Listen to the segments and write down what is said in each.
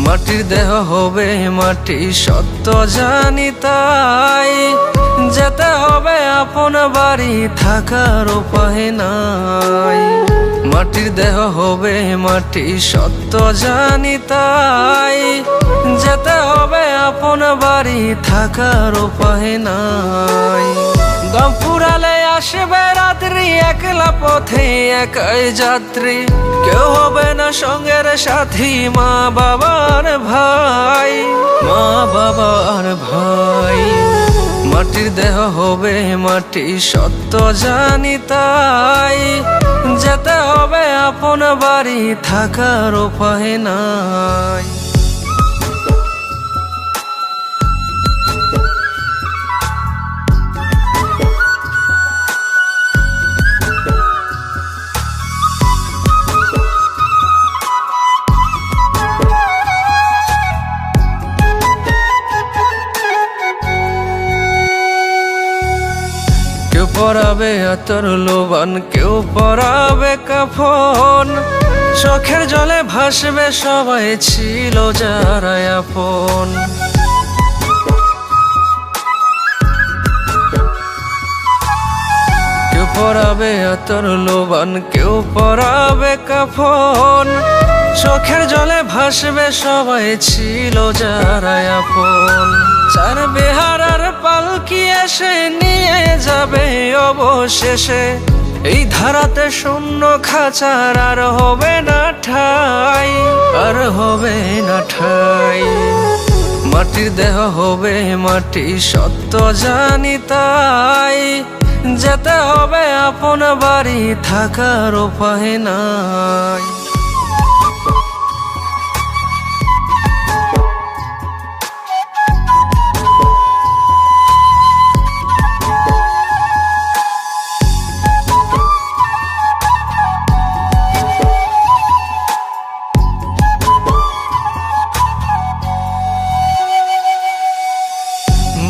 মাটির দেহ হবে মাটি সত্য জানি তাই যেতে হবে আপন বাড়ি থাকার উপায় নাই। মাটির দেহ হবে মাটি সত্য জানি তাই যেতে হবে আপন বাড়ি থাকার উপায় নাই। দম ফুরালে আসবে রাত্রি একলা পথে একাই যাত্রী, কেউ হবে না সঙ্গের সাথী, মা বাবার ভাই, মা বাবার ভাই। মাটির দেহ হবে মাটি সত্য জানি তাই যেতে হবে আপন বাড়ি থাকার উপায় নাই। কেউ পরাবে আতর লোবান, কেউ পরাবে কাফন, চোখের জলে ভাসবে সবাই ছিল যারা আপন। কেউ পরাবে আতর লোবান, কেউ পরাবে কাফন, চোখের জলে ভাসবে সবাই ছিল যারা আপন। চার বেহারার পালকি এসে নিয়ে যাবে অবশেষে এই ধারাতে শূন্য খাঁচার, আর হবে না ঠাই, আর হবে না ঠাই। মাটির দেহ হবে মাটি সত্য জানি তাই যেতে হবে আপন বাড়ি থাকার উপায় নাই।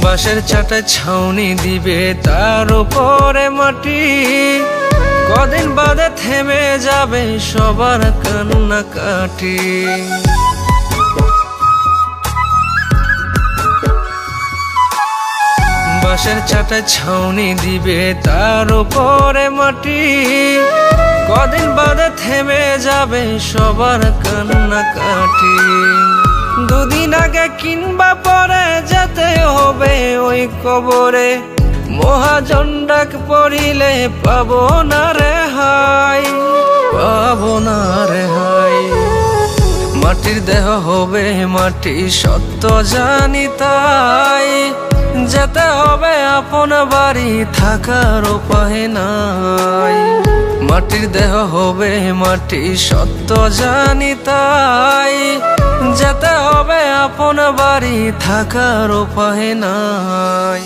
বাঁশের চাটায় ছাউনি দিবে তার উপরে মাটি, কদিন বাদে থেমে যাবে সবার কান্নাকাটি। বাঁশের চাটায় ছাউনি দিবে তার উপরে মাটি, কদিন বাদে থেমে যাবে সবার কান্নাকাটি। দুদিন আগে কিংবা পরে যেতে হবে ওই কবরে, মহাজন ডাক পড়িলে পাবো না রেহাই, পাবো না রেহাই। মাটির দেহ হবে মাটি সত্য জানি তাই যেতে হবে আপন বাড়ি থাকার উপায় নাই। মাটির দেহ হবে মাটি সত্য জানি তাই যেতে হবে আপন বাড়ি থাকার উপায় নাই।